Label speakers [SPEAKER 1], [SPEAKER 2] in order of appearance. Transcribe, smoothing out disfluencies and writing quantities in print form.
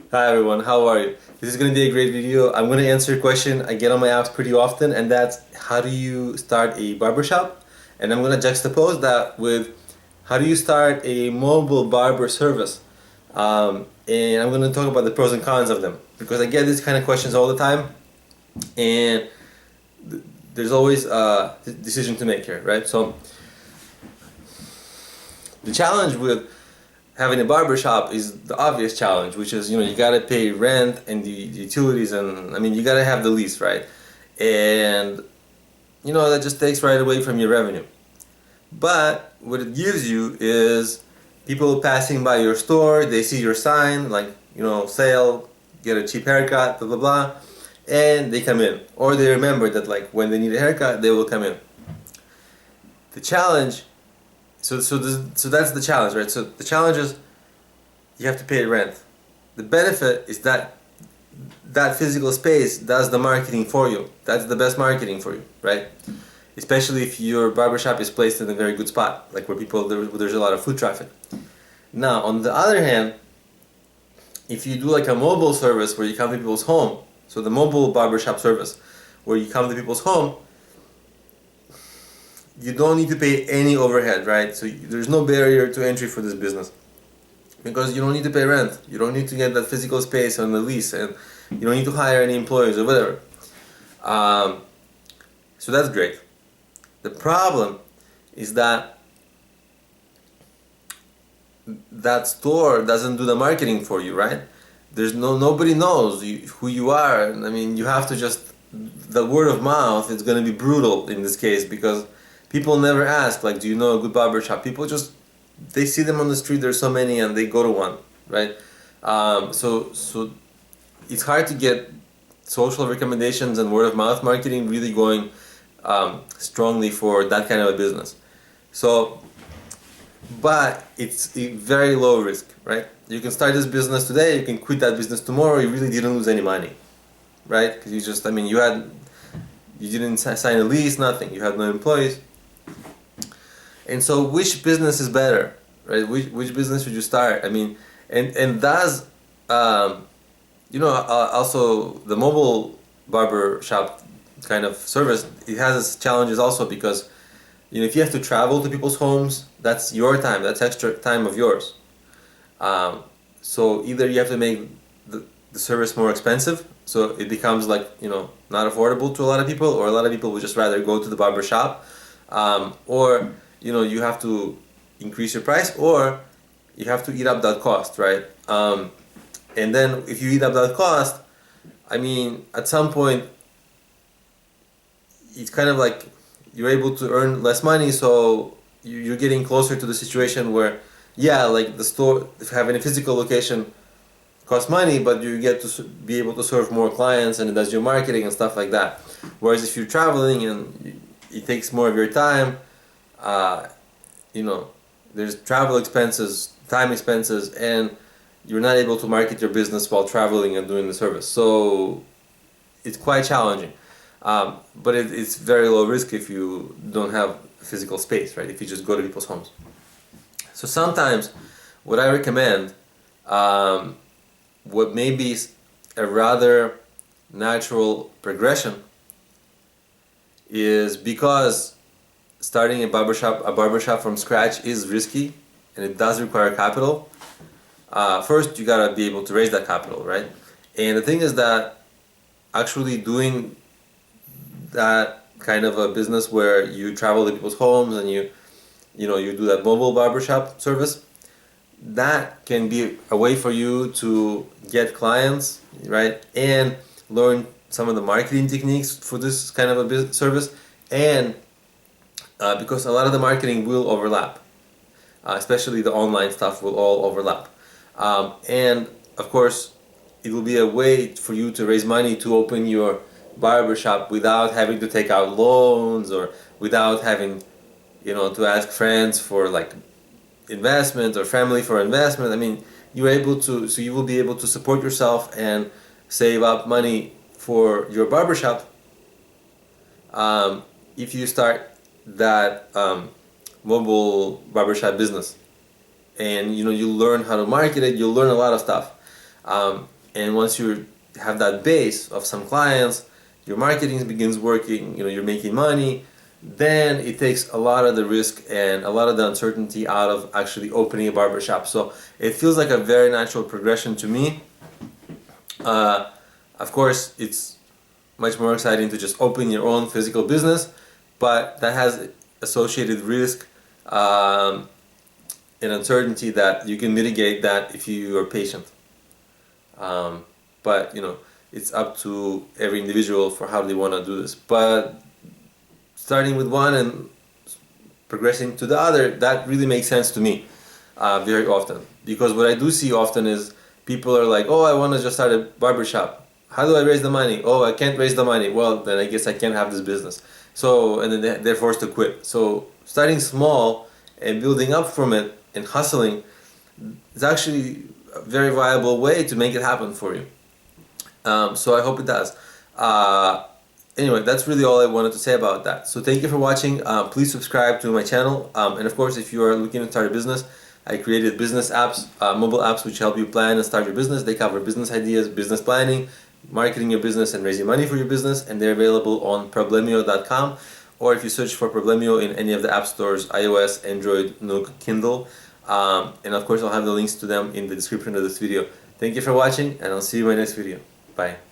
[SPEAKER 1] Hi everyone, how are you? This is going to be a great video. I'm going to answer a question I get on my apps pretty often, and that's how do you start a barbershop? And I'm going to juxtapose that with how do you start a mobile barber service? And I'm going to talk about the pros and cons of them because I get these kind of questions all the time, and there's always a decision to make here, right? So the challenge with having a barbershop is the obvious challenge, which is, you gotta pay rent and the utilities, and you gotta have the lease, right? And that just takes right away from your revenue. But what it gives you is people passing by your store, they see your sign like, sale, get a cheap haircut, blah blah blah, and they come in, or they remember that like when they need a haircut they will come in. The challenge, so that's the challenge, right? So the challenge is you have to pay rent. The benefit is that that physical space does the marketing for you. That's the best marketing for you, right? Especially if your barbershop is placed in a very good spot, like where there's a lot of foot traffic. Now, on the other hand, if you do like a mobile service where you come to people's home, so the mobile barbershop service where you come to people's home, you don't need to pay any overhead, right? So there's no barrier to entry for this business because you don't need to pay rent. You don't need to get that physical space on the lease, and you don't need to hire any employees or whatever. So that's great. The problem is that that store doesn't do the marketing for you, right? Nobody knows who you are. You have to just, the word of mouth is going to be brutal in this case because people never ask, like, do you know a good barbershop? People just, they see them on the street, there's so many, and they go to one, right? So it's hard to get social recommendations and word of mouth marketing really going strongly for that kind of a business. So, but it's a very low risk, right? You can start this business today, you can quit that business tomorrow, you really didn't lose any money, right? Because you just, you didn't sign a lease, nothing, you had no employees. And so which business is better, right? Which business should you start? And that's, also the mobile barber shop kind of service, it has its challenges also because, if you have to travel to people's homes, that's your time, that's extra time of yours. So either you have to make the service more expensive, so it becomes like, not affordable to a lot of people, or a lot of people would just rather go to the barber shop, or you have to increase your price, or you have to eat up that cost, right? And then if you eat up that cost, at some point it's kind of like you're able to earn less money, so you're getting closer to the situation where, yeah, like the store, if having a physical location costs money, but you get to be able to serve more clients, and it does your marketing and stuff like that. Whereas if you're traveling and it takes more of your time, there's travel expenses, time expenses, and you're not able to market your business while traveling and doing the service. So it's quite challenging. But it's very low risk if you don't have physical space, right? If you just go to people's homes. So sometimes what I recommend, what may be a rather natural progression, is because starting a barbershop from scratch is risky and it does require capital. First you gotta be able to raise that capital, right? And the thing is that actually doing that kind of a business where you travel to people's homes and you do that mobile barbershop service, that can be a way for you to get clients, right? And learn some of the marketing techniques for this kind of a service, and because a lot of the marketing will overlap, especially the online stuff will all overlap, and of course it will be a way for you to raise money to open your barbershop without having to take out loans, or without having to ask friends for like investment or family for investment. You're able to, so you will be able to support yourself and save up money for your barbershop if you start that mobile barbershop business. And you learn how to market it, you'll learn a lot of stuff. and once you have that base of some clients, your marketing begins working, you're making money, then it takes a lot of the risk and a lot of the uncertainty out of actually opening a barbershop. So it feels like a very natural progression to me. Of course, it's much more exciting to just open your own physical business, but that has associated risk and uncertainty that you can mitigate that if you are patient. But it's up to every individual for how they want to do this. But starting with one and progressing to the other, that really makes sense to me very often. Because what I do see often is people are like, oh, I want to just start a barbershop. How do I raise the money? Oh, I can't raise the money. Well, then I guess I can't have this business. So, and then they're forced to quit. So starting small and building up from it and hustling is actually a very viable way to make it happen for you. So I hope it does. Anyway, that's really all I wanted to say about that. So thank you for watching. Please subscribe to my channel. And of course, if you are looking to start a business, I created business apps, mobile apps which help you plan and start your business. They cover business ideas, business planning, marketing your business, and raising money for your business. And they're available on problemio.com, or if you search for Problemio in any of the app stores, iOS, Android, Nook, Kindle. And of course, I'll have the links to them in the description of this video. Thank you for watching, and I'll see you in my next video. Bye.